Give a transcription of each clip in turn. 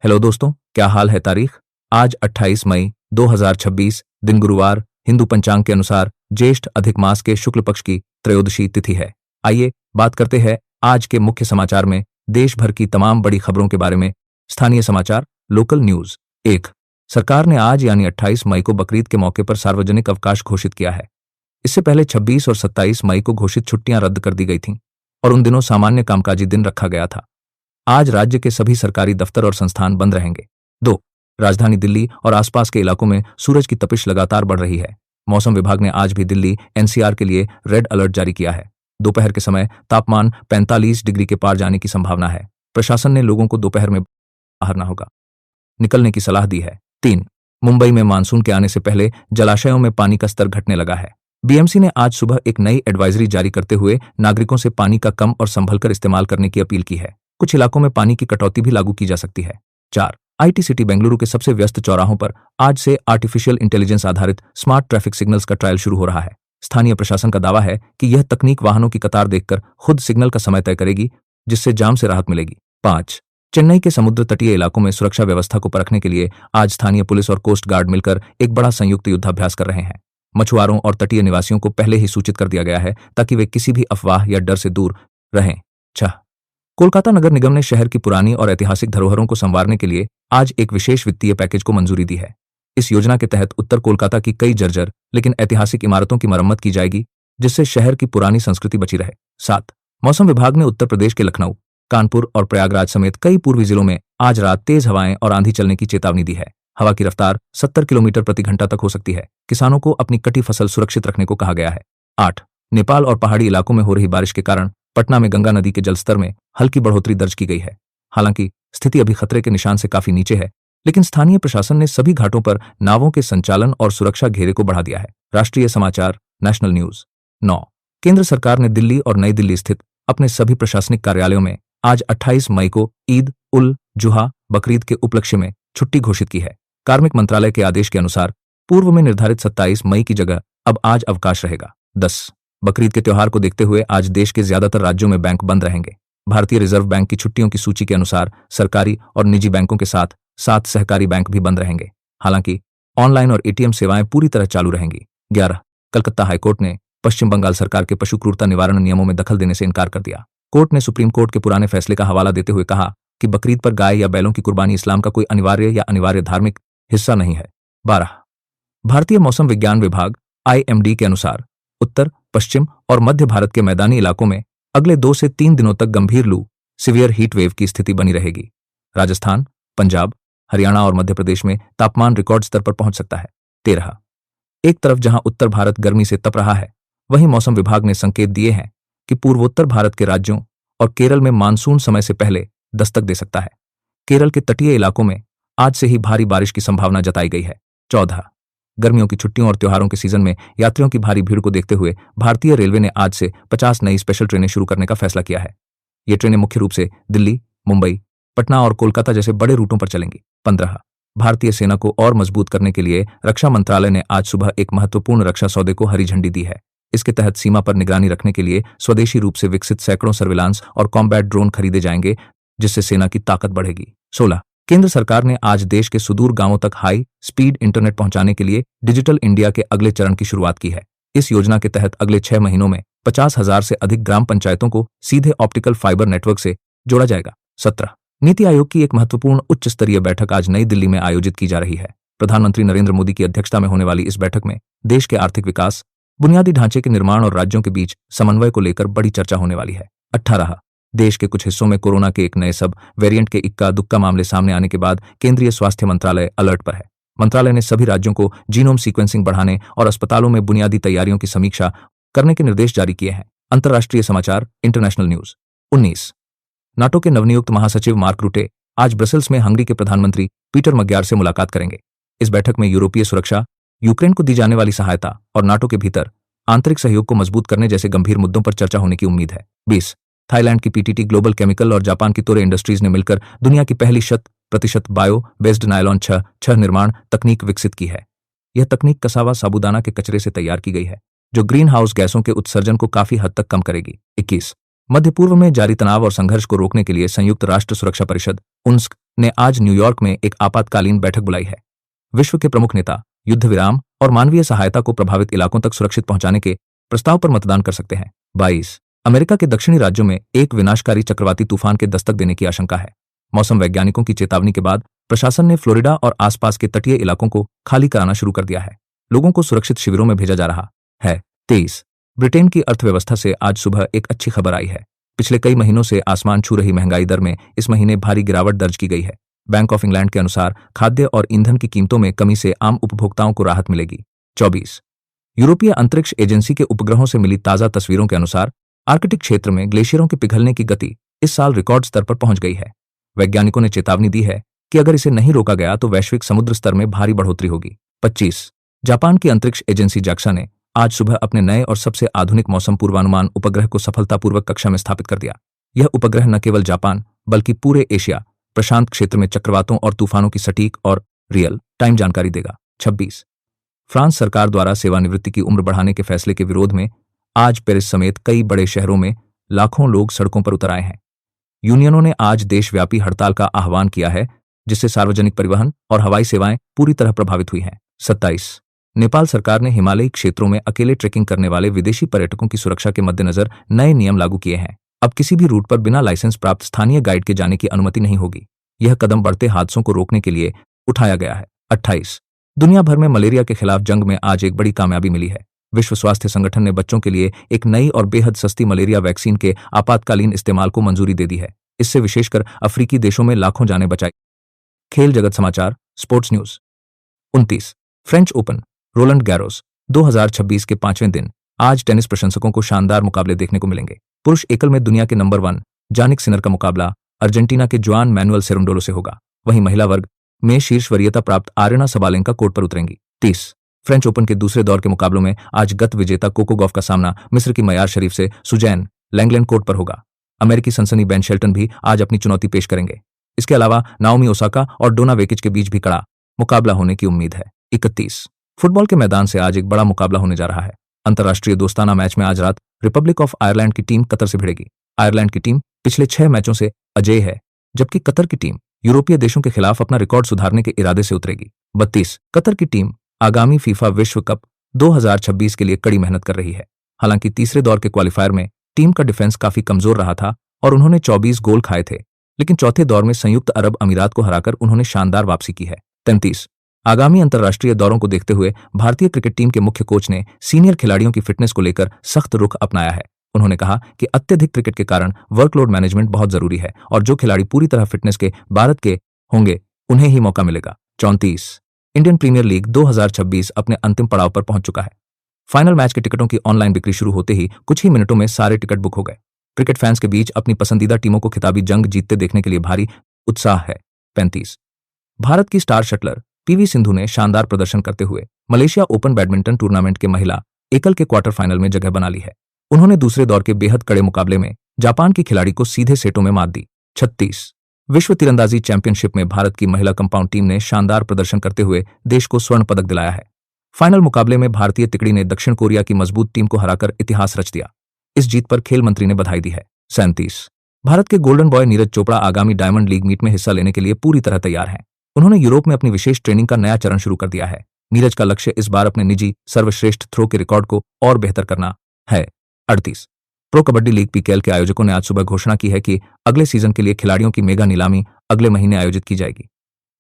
Hello दोस्तों, क्या हाल है। तारीख आज 28 मई 2026, दिन गुरुवार, हिंदू पंचांग के अनुसार ज्येष्ठ अधिक मास के शुक्ल पक्ष की त्रयोदशी तिथि है। आइए बात करते हैं आज के मुख्य समाचार में देश भर की तमाम बड़ी खबरों के बारे में। स्थानीय समाचार, लोकल न्यूज। 1। सरकार ने आज यानी 28 मई को बकरीद के मौके पर सार्वजनिक अवकाश घोषित किया है। इससे पहले 26 और 27 मई को घोषित छुट्टियां रद्द कर दी गई थीं और उन दिनों सामान्य कामकाजी दिन रखा गया था। आज राज्य के सभी सरकारी दफ्तर और संस्थान बंद रहेंगे। 2। राजधानी दिल्ली और आसपास के इलाकों में सूरज की तपिश लगातार बढ़ रही है। मौसम विभाग ने आज भी दिल्ली एनसीआर के लिए रेड अलर्ट जारी किया है। दोपहर के समय तापमान 45 डिग्री के पार जाने की संभावना है। प्रशासन ने लोगों को दोपहर में बाहर न होगा निकलने की सलाह दी है। 3। मुंबई में मानसून के आने से पहले जलाशयों में पानी का स्तर घटने लगा है। बीएमसी ने आज सुबह एक नई एडवाइजरी जारी करते हुए नागरिकों से पानी का कम और संभलकर इस्तेमाल करने की अपील की है। कुछ इलाकों में पानी की कटौती भी लागू की जा सकती है। 4। आईटी सिटी बेंगलुरु के सबसे व्यस्त चौराहों पर आज से आर्टिफिशियल इंटेलिजेंस आधारित स्मार्ट ट्रैफिक सिग्नल्स का ट्रायल शुरू हो रहा है। स्थानीय प्रशासन का दावा है कि यह तकनीक वाहनों की कतार देखकर खुद सिग्नल का समय तय करेगी, जिससे जाम से राहत मिलेगी। 5। चेन्नई के समुद्र तटीय इलाकों में सुरक्षा व्यवस्था को परखने के लिए आज स्थानीय पुलिस और कोस्ट गार्ड मिलकर एक बड़ा संयुक्त युद्धाभ्यास कर रहे हैं। मछुआरों और तटीय निवासियों को पहले ही सूचित कर दिया गया है ताकि वे किसी भी अफवाह या डर से दूर रहें। 6। कोलकाता नगर निगम ने शहर की पुरानी और ऐतिहासिक धरोहरों को संवारने के लिए आज एक विशेष वित्तीय पैकेज को मंजूरी दी है। इस योजना के तहत उत्तर कोलकाता की कई जर्जर लेकिन ऐतिहासिक इमारतों की मरम्मत की जाएगी, जिससे शहर की पुरानी संस्कृति बची रहे। 7। मौसम विभाग ने उत्तर प्रदेश के लखनऊ, कानपुर और प्रयागराज समेत कई पूर्वी जिलों में आज रात तेज हवाएं और आंधी चलने की चेतावनी दी है। हवा की रफ्तार 70 किलोमीटर प्रति घंटा तक हो सकती है। किसानों को अपनी कटी फसल सुरक्षित रखने को कहा गया है। 8। नेपाल और पहाड़ी इलाकों में हो रही बारिश के कारण पटना में गंगा नदी के जलस्तर में हल्की बढ़ोतरी दर्ज की गई है। हालांकि स्थिति अभी खतरे के निशान से काफी नीचे है, लेकिन स्थानीय प्रशासन ने सभी घाटों पर नावों के संचालन और सुरक्षा घेरे को बढ़ा दिया है। राष्ट्रीय समाचार, नेशनल न्यूज। 9। केंद्र सरकार ने दिल्ली और नई दिल्ली स्थित अपने सभी प्रशासनिक कार्यालयों में आज 28 मई को ईद उल जुहा बकरीद के उपलक्ष्य में छुट्टी घोषित की है। कार्मिक मंत्रालय के आदेश के अनुसार पूर्व में निर्धारित 27 मई की जगह अब आज अवकाश रहेगा। 10। बकरीद के त्योहार को देखते हुए आज देश के ज्यादातर राज्यों में बैंक बंद रहेंगे। भारतीय रिजर्व बैंक की छुट्टियों की सूची के अनुसार सरकारी और निजी बैंकों के साथ साथ सहकारी बैंक भी बंद रहेंगे। हालांकि ऑनलाइन और एटीएम सेवाएं पूरी तरह चालू रहेंगी। 11। कलकत्ता हाईकोर्ट ने पश्चिम बंगाल सरकार के पशु क्रूरता निवारण नियमों में दखल देने से इनकार कर दिया। कोर्ट ने सुप्रीम कोर्ट के पुराने फैसले का हवाला देते हुए कहा कि बकरीद पर गाय या बैलों की कुर्बानी इस्लाम का कोई अनिवार्य धार्मिक हिस्सा नहीं है। 12। भारतीय मौसम विज्ञान विभाग IMD के अनुसार उत्तर, पश्चिम और मध्य भारत के मैदानी इलाकों में अगले 2 से 3 दिनों तक गंभीर लू सीवियर हीट वेव की स्थिति बनी रहेगी। राजस्थान, पंजाब, हरियाणा और मध्य प्रदेश में तापमान रिकॉर्ड स्तर पर पहुंच सकता है। 13। एक तरफ जहां उत्तर भारत गर्मी से तप रहा है, वहीं मौसम विभाग ने संकेत दिए हैं कि पूर्वोत्तर भारत के राज्यों और केरल में मानसून समय से पहले दस्तक दे सकता है। केरल के तटीय इलाकों में आज से ही भारी बारिश की संभावना जताई गई है। 14। गर्मियों की छुट्टियों और त्योहारों के सीजन में यात्रियों की भारी भीड़ को देखते हुए भारतीय रेलवे ने आज से 50 नई स्पेशल ट्रेनें शुरू करने का फैसला किया है। ये ट्रेनें मुख्य रूप से दिल्ली, मुंबई, पटना और कोलकाता जैसे बड़े रूटों पर चलेंगी। 15। भारतीय सेना को और मजबूत करने के लिए रक्षा मंत्रालय ने आज सुबह एक महत्वपूर्ण रक्षा सौदे को हरी झंडी दी है। इसके तहत सीमा पर निगरानी रखने के लिए स्वदेशी रूप से विकसित सैकड़ों सर्विलांस और कॉम्बैट ड्रोन खरीदे जाएंगे, जिससे सेना की ताकत बढ़ेगी। 16। केंद्र सरकार ने आज देश के सुदूर गांवों तक हाई स्पीड इंटरनेट पहुंचाने के लिए डिजिटल इंडिया के अगले चरण की शुरुआत की है। इस योजना के तहत अगले 6 महीनों में 50,000 से अधिक ग्राम पंचायतों को सीधे ऑप्टिकल फाइबर नेटवर्क से जोड़ा जाएगा। 17। नीति आयोग की एक महत्वपूर्ण उच्च स्तरीय बैठक आज नई दिल्ली में आयोजित की जा रही है। प्रधानमंत्री नरेंद्र मोदी की अध्यक्षता में होने वाली इस बैठक में देश के आर्थिक विकास, बुनियादी ढांचे के निर्माण और राज्यों के बीच समन्वय को लेकर बड़ी चर्चा होने वाली है। 18। देश के कुछ हिस्सों में कोरोना के एक नए सब वेरिएंट के इक्का दुक्का मामले सामने आने के बाद केंद्रीय स्वास्थ्य मंत्रालय अलर्ट पर है। मंत्रालय ने सभी राज्यों को जीनोम सीक्वेंसिंग बढ़ाने और अस्पतालों में बुनियादी तैयारियों की समीक्षा करने के निर्देश जारी किए हैं। अंतर्राष्ट्रीय समाचार, इंटरनेशनल न्यूज। 19। नाटो के नवनियुक्त महासचिव मार्क रूटे आज ब्रसेल्स में हंगरी के प्रधानमंत्री पीटर मग्यार से मुलाकात करेंगे। इस बैठक में यूरोपीय सुरक्षा, यूक्रेन को दी जाने वाली सहायता और नाटो के भीतर आंतरिक सहयोग को मजबूत करने जैसे गंभीर मुद्दों पर चर्चा होने की उम्मीद है। 20। थाईलैंड की PTT ग्लोबल केमिकल और जापान की तोरे इंडस्ट्रीज ने मिलकर दुनिया की पहली 100% बायो बेस्ड नायलॉन 6 निर्माण तकनीक विकसित की है। यह तकनीक कसावा साबूदाना के कचरे से तैयार की गई है, जो ग्रीन हाउस गैसों के उत्सर्जन को काफी हद तक कम करेगी। 21। मध्य पूर्व में जारी तनाव और संघर्ष को रोकने के लिए संयुक्त राष्ट्र सुरक्षा परिषद UNSC ने आज न्यूयॉर्क में एक आपातकालीन बैठक बुलाई है। विश्व के प्रमुख नेता युद्ध विराम और मानवीय सहायता को प्रभावित इलाकों तक सुरक्षित पहुंचाने के प्रस्ताव पर मतदान कर सकते हैं। 22 अमेरिका के दक्षिणी राज्यों में एक विनाशकारी चक्रवाती तूफान के दस्तक देने की आशंका है। मौसम वैज्ञानिकों की चेतावनी के बाद प्रशासन ने फ्लोरिडा और आसपास के तटीय इलाकों को खाली कराना शुरू कर दिया है। लोगों को सुरक्षित शिविरों में भेजा जा रहा है। 23 ब्रिटेन की अर्थव्यवस्था से आज सुबह एक अच्छी खबर आई है। पिछले कई महीनों से आसमान छू रही महंगाई दर में इस महीने भारी गिरावट दर्ज की गई है। बैंक ऑफ इंग्लैंड के अनुसार खाद्य और ईंधन की कीमतों में कमी से आम उपभोक्ताओं को राहत मिलेगी। 24 यूरोपीय अंतरिक्ष एजेंसी के उपग्रहों से मिली ताजा तस्वीरों के अनुसार आर्कटिक क्षेत्र में ग्लेशियरों के पिघलने की गति इस साल रिकॉर्ड स्तर पर पहुंच गई है। वैज्ञानिकों ने चेतावनी दी है कि अगर इसे नहीं रोका गया तो वैश्विक समुद्र स्तर में भारी बढ़ोतरी होगी। 25 जापान की अंतरिक्ष एजेंसी जाक्सा ने आज सुबह अपने नए और सबसे आधुनिक मौसम पूर्वानुमान उपग्रह को सफलतापूर्वक कक्षा में स्थापित कर दिया। यह उपग्रह न केवल जापान बल्कि पूरे एशिया प्रशांत क्षेत्र में चक्रवातों और तूफानों की सटीक और रियल टाइम जानकारी देगा। 26 फ्रांस सरकार द्वारा सेवानिवृत्ति की उम्र बढ़ाने के फैसले के विरोध में आज पेरिस समेत कई बड़े शहरों में लाखों लोग सड़कों पर उतर आए हैं। यूनियनों ने आज देशव्यापी हड़ताल का आह्वान किया है, जिससे सार्वजनिक परिवहन और हवाई सेवाएं पूरी तरह प्रभावित हुई हैं। 27 नेपाल सरकार ने हिमालयी क्षेत्रों में अकेले ट्रेकिंग करने वाले विदेशी पर्यटकों की सुरक्षा के मद्देनजर नए नियम लागू किए हैं। अब किसी भी रूट पर बिना लाइसेंस प्राप्त स्थानीय गाइड के जाने की अनुमति नहीं होगी। यह कदम बढ़ते हादसों को रोकने के लिए उठाया गया है। 28 दुनिया भर में मलेरिया के खिलाफ जंग में आज एक बड़ी कामयाबी मिली है। विश्व स्वास्थ्य संगठन ने बच्चों के लिए एक नई और बेहद सस्ती मलेरिया वैक्सीन के आपातकालीन इस्तेमाल को मंजूरी दे दी है। इससे विशेषकर अफ्रीकी देशों में लाखों जानें बचाई। खेल जगत समाचार sports news. 29 French open Roland Garros 2026 के 5वें दिन आज टेनिस प्रशंसकों को शानदार मुकाबले देखने को मिलेंगे। पुरुष एकल में दुनिया के नंबर 1 जानिक सिनर का मुकाबला अर्जेंटीना के जुआन मैनुअल सेरेंडोलो से होगा। वहीं महिला वर्ग में शीर्ष वरीयता प्राप्त आर्यना सबालेंका कोर्ट पर उतरेंगी। 30 फ्रेंच ओपन के दूसरे दौर के मुकाबलों में आज गत विजेता कोको गॉफ का सामना मिस्र की मयार शरीफ से सुजैन लैंगलैंड कोर्ट पर होगा। अमेरिकी सनसनी बेन शेल्टन भी आज अपनी चुनौती पेश करेंगे। इसके अलावा नाओमी ओसाका और डोना वेकिच के बीच भी कड़ा मुकाबला होने की उम्मीद है। 31 फुटबॉल के मैदान से आज एक बड़ा मुकाबला होने जा रहा है। अंतर्राष्ट्रीय दोस्ताना मैच में आज रात रिपब्लिक ऑफ आयरलैंड की टीम कतर से भिड़ेगी। आयरलैंड की टीम पिछले 6 मैचों से अजेय है, जबकि कतर की टीम यूरोपीय देशों के खिलाफ अपना रिकॉर्ड सुधारने के इरादे से उतरेगी। 32 कतर की टीम आगामी फीफा विश्व कप 2026 के लिए कड़ी मेहनत कर रही है। हालांकि तीसरे दौर के क्वालिफायर में टीम का डिफेंस काफी कमजोर रहा था और उन्होंने 24 गोल खाए थे, लेकिन चौथे दौर में संयुक्त अरब अमीरात को हराकर उन्होंने शानदार वापसी की है। 33 आगामी अंतर्राष्ट्रीय दौरों को देखते हुए भारतीय क्रिकेट टीम के मुख्य कोच ने सीनियर खिलाड़ियों की फिटनेस को लेकर सख्त रुख अपनाया है। उन्होंने कहा कि अत्यधिक क्रिकेट के कारण वर्कलोड मैनेजमेंट बहुत जरूरी है और जो खिलाड़ी पूरी तरह फिटनेस के भारत के होंगे उन्हें ही मौका मिलेगा। 34 इंडियन प्रीमियर लीग 2026 अपने अंतिम पड़ाव पर पहुंच चुका है। फाइनल मैच के टिकटों की ऑनलाइन बिक्री शुरू होते ही कुछ ही मिनटों में सारे टिकट बुक हो गए। क्रिकेट फैंस के बीच अपनी पसंदीदा टीमों को खिताबी जंग जीतते देखने के लिए भारी उत्साह है। 35 भारत की स्टार शटलर पीवी सिंधु ने शानदार प्रदर्शन करते हुए मलेशिया ओपन बैडमिंटन टूर्नामेंट के महिला एकल के क्वार्टर फाइनल में जगह बना ली है। उन्होंने दूसरे दौर के बेहद कड़े मुकाबले में जापान की खिलाड़ी को सीधे सेटों में मात दी। 36 विश्व तीरंदाजी चैंपियनशिप में भारत की महिला कंपाउंड टीम ने शानदार प्रदर्शन करते हुए देश को स्वर्ण पदक दिलाया है। फाइनल मुकाबले में भारतीय तिकड़ी ने दक्षिण कोरिया की मजबूत टीम को हराकर इतिहास रच दिया। इस जीत पर खेल मंत्री ने बधाई दी है। 37 भारत के गोल्डन बॉय नीरज चोपड़ा आगामी डायमंड लीग मीट में हिस्सा लेने के लिए पूरी तरह तैयार हैं। उन्होंने यूरोप में अपनी विशेष ट्रेनिंग का नया चरण शुरू कर दिया है। नीरज का लक्ष्य इस बार अपने निजी सर्वश्रेष्ठ थ्रो के रिकॉर्ड को और बेहतर करना है। 38 प्रो कबड्डी लीग पीकेएल के आयोजकों ने आज सुबह घोषणा की है कि अगले सीजन के लिए खिलाड़ियों की मेगा नीलामी अगले महीने आयोजित की जाएगी।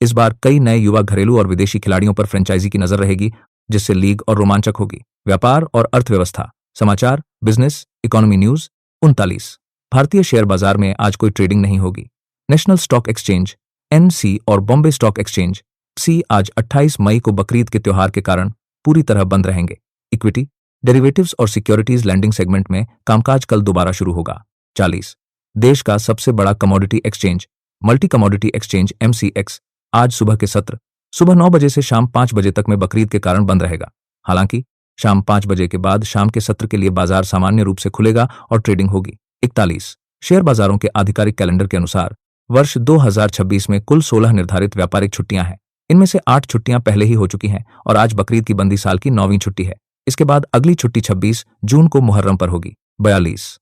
इस बार कई नए युवा घरेलू और विदेशी खिलाड़ियों पर फ्रेंचाइजी की नजर रहेगी, जिससे लीग और रोमांचक होगी। व्यापार और अर्थव्यवस्था समाचार बिजनेस इकोनॉमी न्यूज। 39 भारतीय शेयर बाजार में आज कोई ट्रेडिंग नहीं होगी। नेशनल स्टॉक एक्सचेंज NC और बॉम्बे स्टॉक एक्सचेंज BSE आज 28 मई को बकरीद के त्योहार के कारण पूरी तरह बंद रहेंगे। इक्विटी डेरिवेटिव्स और सिक्योरिटीज लैंडिंग सेगमेंट में कामकाज कल दोबारा शुरू होगा। 40 देश का सबसे बड़ा commodity exchange multi commodity exchange MCX आज सुबह के सत्र सुबह 9 बजे से शाम 5 बजे तक में बकरीद के कारण बंद रहेगा। हालांकि शाम 5 बजे के बाद शाम के सत्र के लिए बाजार सामान्य रूप से खुलेगा और ट्रेडिंग होगी। 41 शेयर बाजारों के आधिकारिक कैलेंडर के अनुसार वर्ष 2026 में कुल 16 निर्धारित व्यापारिक छुट्टियां हैं। इनमें से 8 छुट्टियां पहले ही हो चुकी हैं और आज बकरीद की बंदी साल की 9वीं छुट्टी है। इसके बाद अगली छुट्टी 26 जून को मुहर्रम पर होगी। 42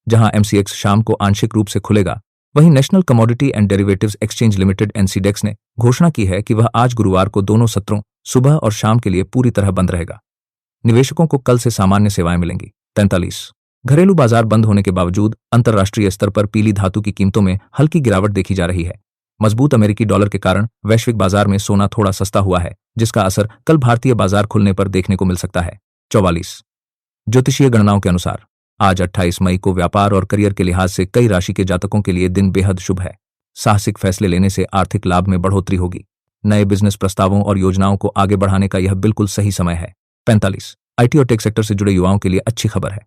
जहां एमसीएक्स शाम को आंशिक रूप से खुलेगा। वहीं national commodity and derivatives exchange limited NCDEX ने घोषणा की है कि वह आज गुरुवार को दोनों सत्रों सुबह और शाम के लिए पूरी तरह बंद रहेगा। निवेशकों को कल से सामान्य सेवाएं मिलेंगी। 43 घरेलू बाजार बंद होने के बावजूद अंतर्राष्ट्रीय स्तर पर पीली धातु की कीमतों में हल्की गिरावट देखी जा रही है। मजबूत अमेरिकी डॉलर के कारण वैश्विक बाजार में सोना थोड़ा सस्ता हुआ है, जिसका असर कल भारतीय बाजार खुलने पर देखने को मिल सकता है। 44 ज्योतिषीय गणनाओं के अनुसार आज 28 मई को व्यापार और करियर के लिहाज से कई राशि के जातकों के लिए दिन बेहद शुभ है। साहसिक फैसले लेने से आर्थिक लाभ में बढ़ोतरी होगी। नए बिजनेस प्रस्तावों और योजनाओं को आगे बढ़ाने का यह बिल्कुल सही समय है। 45 आईटी और टेक सेक्टर से जुड़े युवाओं के लिए अच्छी खबर है।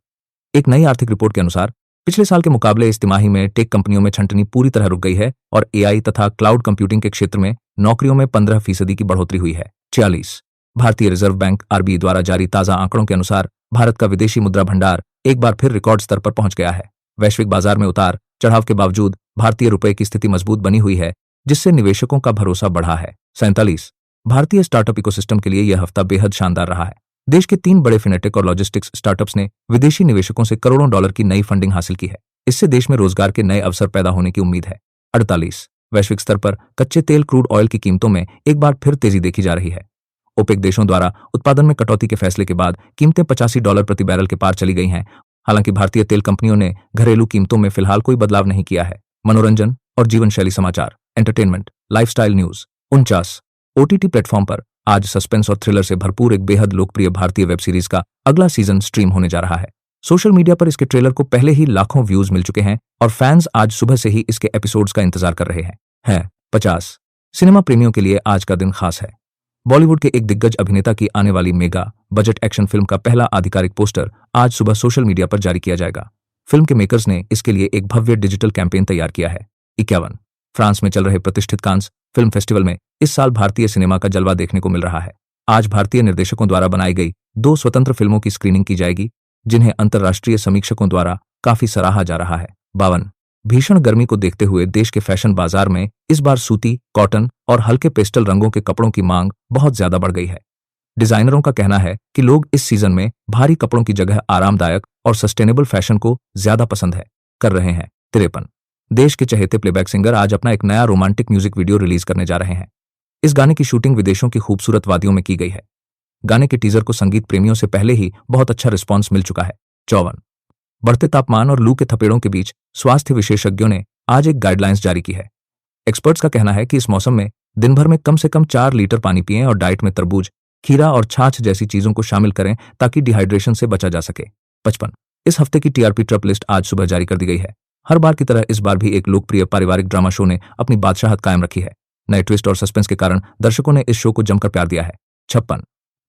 एक नई आर्थिक रिपोर्ट के अनुसार पिछले साल के मुकाबले इस तिमाही में टेक कंपनियों में छंटनी पूरी तरह रुक गई है और एआई तथा क्लाउड कंप्यूटिंग के क्षेत्र में नौकरियों में 15% की बढ़ोतरी हुई है। 46 भारतीय रिजर्व बैंक आरबीआई द्वारा जारी ताजा आंकड़ों के अनुसार भारत का विदेशी मुद्रा भंडार एक बार फिर रिकॉर्ड स्तर पर पहुंच गया है। वैश्विक बाजार में उतार चढ़ाव के बावजूद भारतीय रुपये की स्थिति मजबूत बनी हुई है, जिससे निवेशकों का भरोसा बढ़ा है। 47 भारतीय स्टार्टअप इकोसिस्टम के लिए यह हफ्ता बेहद शानदार रहा है। देश के 3 बड़े फिनेटेक और लॉजिस्टिक्स स्टार्टअप्स ने विदेशी निवेशकों से करोड़ों डॉलर की नई फंडिंग हासिल की है। इससे देश में रोजगार के नए अवसर पैदा होने की उम्मीद है। 48 वैश्विक स्तर पर कच्चे तेल क्रूड ऑयल की कीमतों में एक बार फिर तेजी देखी जा रही है। ओपेक देशों द्वारा उत्पादन में कटौती के फैसले के बाद कीमतें $85 प्रति बैरल के पार चली गई हैं। हालांकि भारतीय तेल कंपनियों ने घरेलू कीमतों में फिलहाल कोई बदलाव नहीं किया है। मनोरंजन और जीवन शैली समाचार, entertainment, lifestyle news. 49 OTT platform पर आज सस्पेंस और थ्रिलर से भरपूर एक बेहद लोकप्रिय भारतीय वेब सीरीज का अगला सीजन स्ट्रीम होने जा रहा है। सोशल मीडिया पर इसके ट्रेलर को पहले ही लाखों व्यूज मिल चुके हैं और फैंस आज सुबह से ही इसके एपिसोड्स का इंतजार कर रहे हैं। 50 सिनेमा प्रेमियों के लिए आज का दिन खास है। बॉलीवुड के एक दिग्गज अभिनेता की आने वाली मेगा बजट एक्शन फिल्म का पहला आधिकारिक पोस्टर आज सुबह सोशल मीडिया पर जारी किया जाएगा। फिल्म के मेकर्स ने इसके लिए एक भव्य डिजिटल कैंपेन तैयार किया है। 51 फ्रांस में चल रहे प्रतिष्ठित कांस फिल्म फेस्टिवल में इस साल भारतीय सिनेमा का जलवा देखने को मिल रहा है। आज भारतीय निर्देशकों द्वारा बनाई गई 2 स्वतंत्र फिल्मों की स्क्रीनिंग की जाएगी, जिन्हें अंतर्राष्ट्रीय समीक्षकों द्वारा काफी सराहा जा रहा है। 52 भीषण गर्मी को देखते हुए देश के फैशन बाजार में इस बार सूती, कॉटन और हल्के पेस्टल रंगों के कपड़ों की मांग बहुत ज्यादा बढ़ गई है। डिजाइनरों का कहना है कि लोग इस सीजन में भारी कपड़ों की जगह आरामदायक और सस्टेनेबल फैशन को ज्यादा पसंद कर रहे हैं। 53 देश के चहेते प्लेबैक सिंगर आज अपना एक नया रोमांटिक म्यूजिक वीडियो रिलीज करने जा रहे हैं। इस गाने की शूटिंग विदेशों की खूबसूरत वादियों में की गई है। गाने के टीजर को संगीत प्रेमियों से पहले ही बहुत अच्छा रिस्पॉन्स मिल चुका है। 54 बढ़ते तापमान और लू के थपेड़ों के बीच स्वास्थ्य विशेषज्ञों ने आज एक गाइडलाइंस जारी की है। एक्सपर्ट्स का कहना है कि इस मौसम में दिन भर में कम से कम 4 लीटर पानी पिएं और डाइट में तरबूज, खीरा और छाछ जैसी चीजों को शामिल करें ताकि डिहाइड्रेशन से बचा जा सके। 55 इस हफ्ते की टीआरपी ट्रप लिस्ट आज सुबह जारी कर दी गई है। हर बार की तरह इस बार भी एक लोकप्रिय पारिवारिक ड्रामा शो ने अपनी बादशाहत कायम रखी है। नए ट्विस्ट और सस्पेंस के कारण दर्शकों ने इस शो को जमकर प्यार दिया है। 56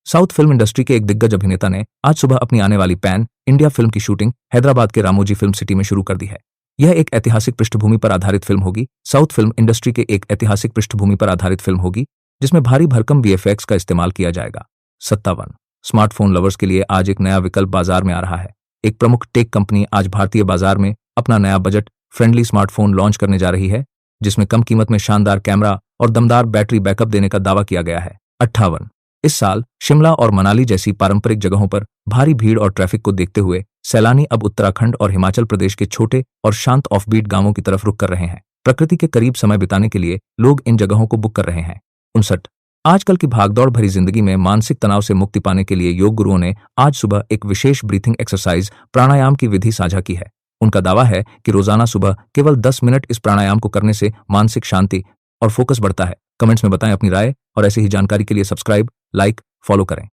साउथ फिल्म इंडस्ट्री के एक दिग्गज अभिनेता ने आज सुबह अपनी आने वाली पैन इंडिया फिल्म की शूटिंग हैदराबाद के रामोजी फिल्म सिटी में शुरू कर दी है। यह एक ऐतिहासिक पृष्ठभूमि पर आधारित फिल्म होगी। साउथ फिल्म इंडस्ट्री के एक ऐतिहासिक पृष्ठभूमि पर आधारित फिल्म होगी जिसमें भारी भरकम वीएफएक्स का इस्तेमाल किया जाएगा। 57 स्मार्टफोन लवर्स के लिए आज एक नया विकल्प बाजार में आ रहा है। एक प्रमुख टेक कंपनी आज भारतीय बाजार में अपना नया बजट फ्रेंडली स्मार्टफोन लॉन्च करने जा रही है, जिसमें कम कीमत में शानदार कैमरा और दमदार बैटरी बैकअप देने का दावा किया गया है। 58 इस साल शिमला और मनाली जैसी पारंपरिक जगहों पर भारी भीड़ और ट्रैफिक को देखते हुए सैलानी अब उत्तराखंड और हिमाचल प्रदेश के छोटे और शांत ऑफबीट गांवों की तरफ रुख कर रहे हैं। प्रकृति के करीब समय बिताने के लिए लोग इन जगहों को बुक कर रहे हैं। 59 आजकल की भागदौड़ भरी जिंदगी में मानसिक तनाव से मुक्ति पाने के लिए योग गुरुओं ने आज सुबह एक विशेष ब्रीथिंग एक्सरसाइज प्राणायाम की विधि साझा की है। उनका दावा है कि रोजाना सुबह केवल 10 मिनट इस प्राणायाम को करने से मानसिक शांति और फोकस बढ़ता है। कमेंट्स में बताएं अपनी राय और ऐसी ही जानकारी के लिए सब्सक्राइब, लाइक, फॉलो करें।